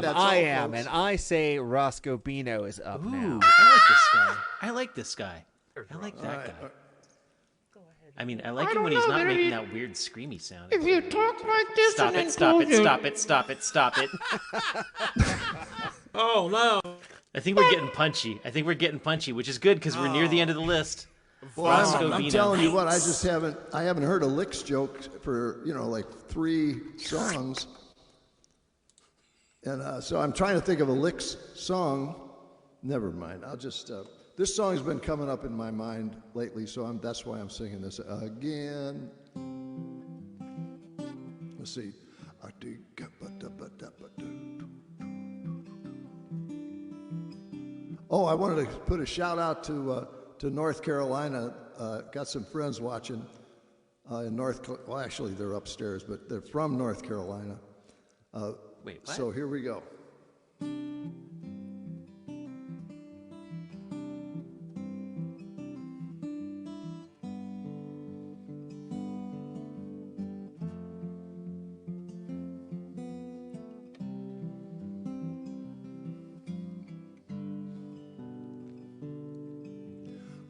I am, and I say Roscoe Bino is up now. I like this guy. I like this guy. I like that guy. I mean, I like him when he's not making that weird screamy sound. If you talk like this, Stop it! Stop it! Stop it! Stop it! Stop it! Oh no! I think we're getting punchy, which is good because we're near the end of the list. Well, I'm telling you what, I haven't heard a licks joke for, like 3 songs. And so I'm trying to think of a licks song. Never mind. I'll just, this song's been coming up in my mind lately, so that's why I'm singing this again. Let's see. Oh, I wanted to put a shout out to North Carolina. Got some friends watching in well, actually they're upstairs, but they're from North Carolina. Wait, what? So here we go.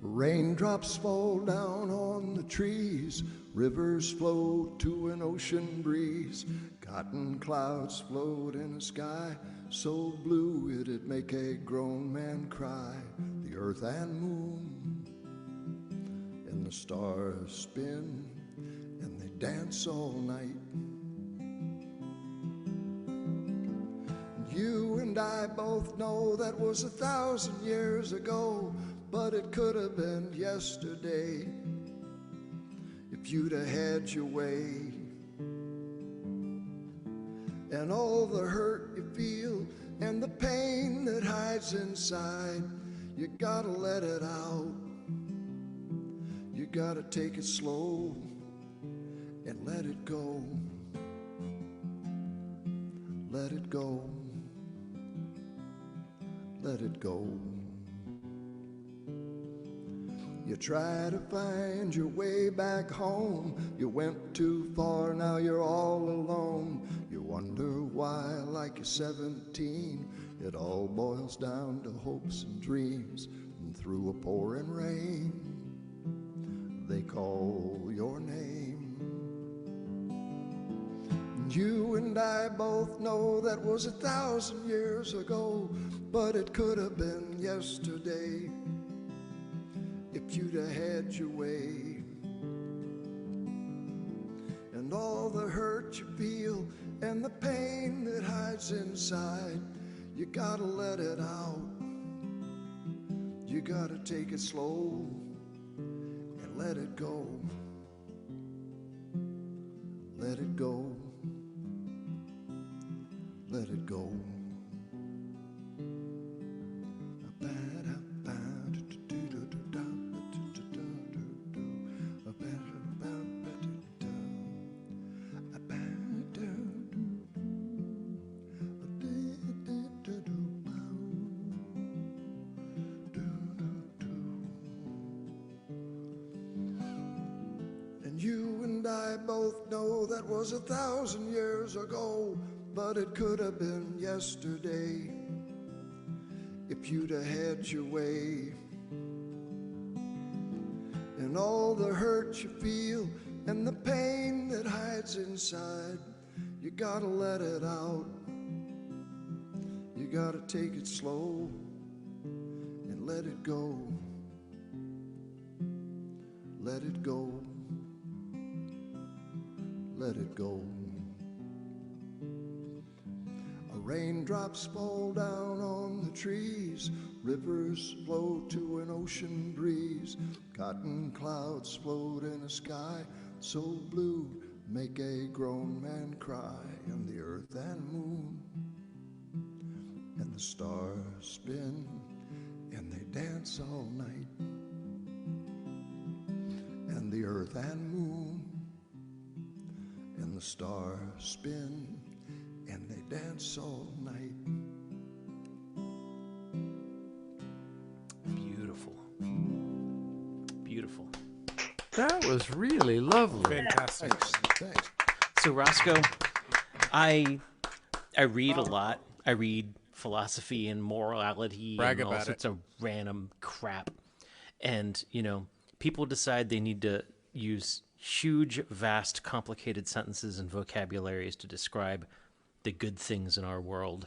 Raindrops fall down on the trees, rivers flow to an ocean breeze, cotton clouds float in a sky so blue it'd make a grown man cry. The earth and moon and the stars spin and they dance all night. You and I both know that was 1,000 years ago, but it could have been yesterday if you'd have had your way. And all the hurt you feel and the pain that hides inside, you gotta let it out. You gotta take it slow and let it go. Let it go. Let it go. You try to find your way back home. You went too far, now you're all alone. You wonder why, like you're 17, it all boils down to hopes and dreams. And through a pouring rain, they call your name. You and I both know that was 1,000 years ago, but it could have been yesterday if you'd have had your way. And all the hurt you feel and the pain that hides inside, you gotta let it out. You gotta take it slow and let it go. Let it go. Let it go. You and I both know that was 1,000 years ago, but it could have been yesterday if you'd have had your way. And all the hurt you feel and the pain that hides inside, you gotta let it out. You gotta take it slow and let it go. Let it go. Let it go. Raindrops fall down on the trees, rivers flow to an ocean breeze, cotton clouds float in a sky so blue make a grown man cry. And the earth and moon and the stars spin and they dance all night. And the earth and moon and the stars spin and they dance all night. Beautiful. Beautiful. That was really lovely. Fantastic. Thanks. So Roscoe, I read a lot, I read philosophy and morality Brag and all about sorts of random crap. And, people decide they need to use huge, vast, complicated sentences and vocabularies to describe the good things in our world.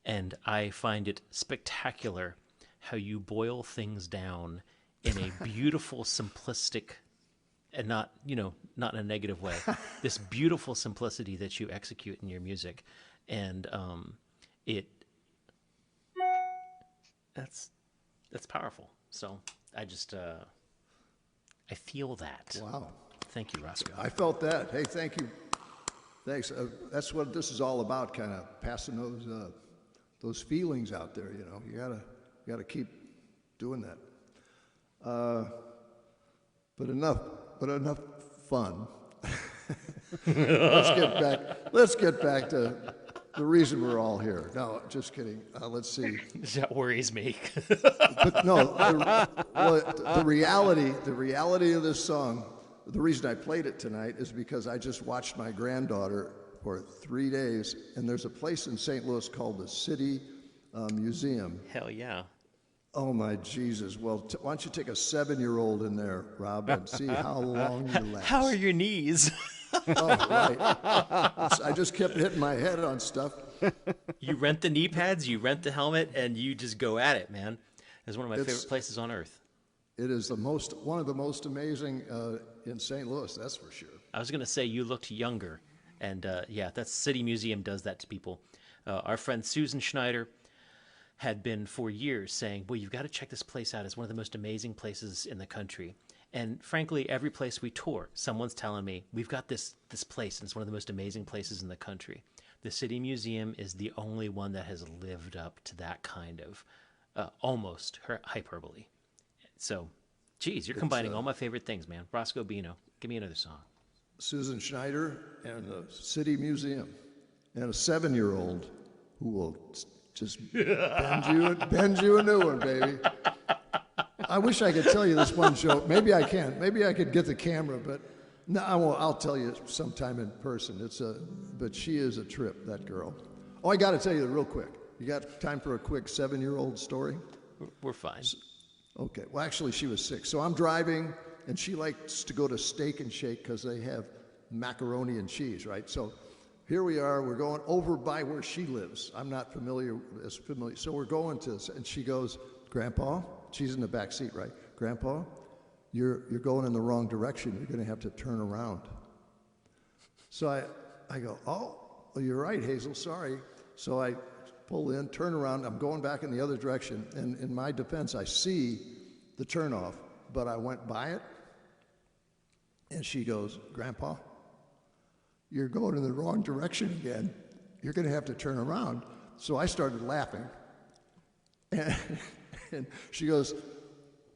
And I find it spectacular how you boil things down in a beautiful, simplistic, and not in a negative way, this beautiful simplicity that you execute in your music. And that's powerful. So I just, I feel that. Wow. Thank you, Roscoe. I felt that. Hey, thank you. Thanks. That's what this is all about, kind of passing those feelings out there, You gotta keep doing that. But enough fun. Let's get back to the reason we're all here. No, just kidding. Let's see. That worries me. But no, the reality of this song, the reason I played it tonight is because I just watched my granddaughter for 3 days, and there's a place in St. Louis called the City Museum. Hell yeah. Oh my Jesus! Well, why don't you take a 7-year-old in there, Rob, and see how long you last? How are your knees? Oh, right. I just kept hitting my head on stuff. You rent the knee pads, you rent the helmet, and you just go at it, man. It's one of my favorite places on earth. It is one of the most amazing in St. Louis, that's for sure. I was going to say you looked younger, and that's City Museum does that to people. Our friend Susan Schneider had been for years saying, well, you've got to check this place out. It's one of the most amazing places in the country. And frankly, every place we tour, someone's telling me, we've got this place, and it's one of the most amazing places in the country. The City Museum is the only one that has lived up to that kind of almost hyperbole. So, geez, you're combining all my favorite things, man. Roscoe Bino, give me another song. Susan Schneider and the City Museum and a 7-year-old who will just bend you a new one, baby. I wish I could tell you this one joke. Maybe I can. Maybe I could get the camera, but no, I won't. I'll tell you sometime in person. But she is a trip, that girl. Oh, I got to tell you real quick. You got time for a quick 7-year-old story? We're fine. Okay. Well, actually, she was 6. So I'm driving, and she likes to go to Steak and Shake because they have macaroni and cheese, right? So here we are. We're going over by where she lives. I'm not familiar. So we're going to, and she goes, Grandpa, she's in the back seat, right? Grandpa, you're going in the wrong direction. You're going to have to turn around. So I go, oh, well, you're right, Hazel, sorry. So I pull in, turn around. I'm going back in the other direction. And in my defense, I see the turnoff, but I went by it. And she goes, Grandpa, you're going in the wrong direction again. You're going to have to turn around. So I started laughing. And she goes,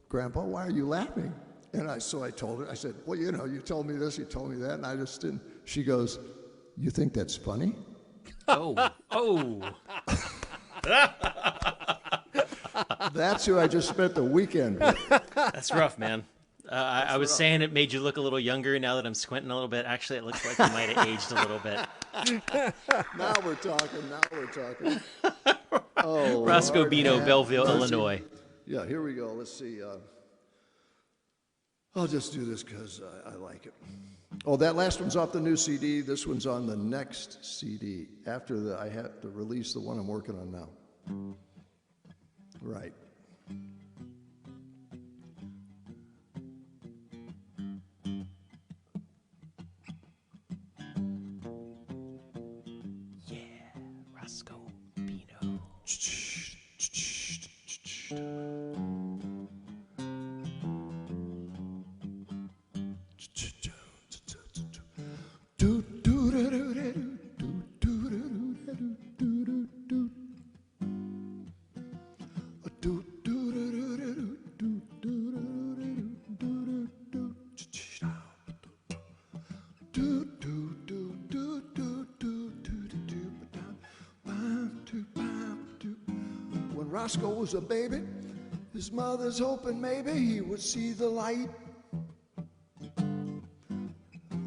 Grandpa, why are you laughing? And so I told her, I said, well, you told me this, you told me that, and I just didn't. She goes, you think that's funny? Oh. That's who I just spent the weekend with. That's rough, man. I was saying it made you look a little younger. Now that I'm squinting a little bit, actually, it looks like you might have aged a little bit. Now we're talking. Oh, Roscoe Lord, Bino, Belleville, mercy. Illinois. Yeah, here we go. Let's see. I'll just do this because I like it. Oh, that last one's off the new CD. This one's on the next CD. After I have to release the one I'm working on now. Right. Roscoe Bino. When Roscoe was a baby, his mother's hoping maybe he would see the light.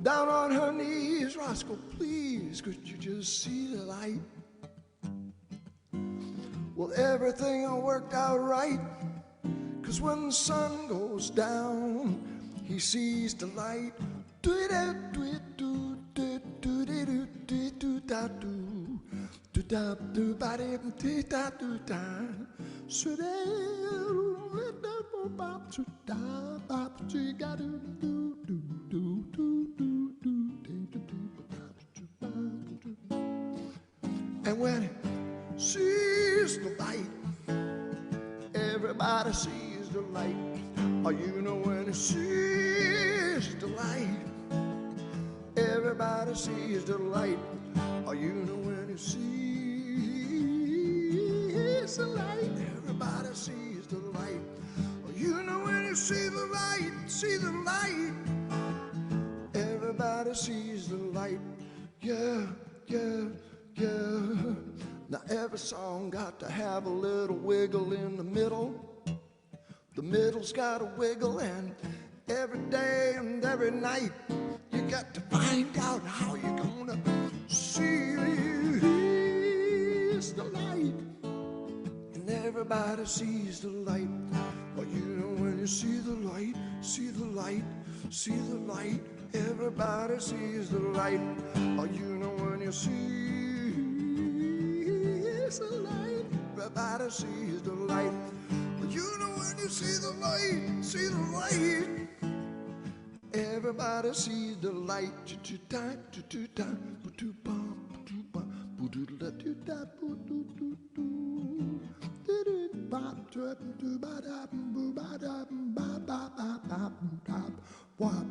Down on her knees, Roscoe, please, could you just see the light? Well, everything all worked out right, 'cause when the sun goes down, he sees the light. And when he sees the light, everybody sees the light. Oh, you know when he sees the light, everybody sees the light. Oh, you know when he sees the light, everybody sees the light. Oh, you know when you see the light, see the light. Everybody sees the light. Yeah, yeah, yeah. Now every song got to have a little wiggle in the middle. The middle's got a wiggle, and every day and every night you got to find out how you're gonna see the light. And everybody sees the light. Well, you know when you see the light, see the light, see the light. Everybody sees the light. Oh, you know when you see the light, everybody sees the light. Well, you know when you see the light, see the light. Everybody sees the light. Wop.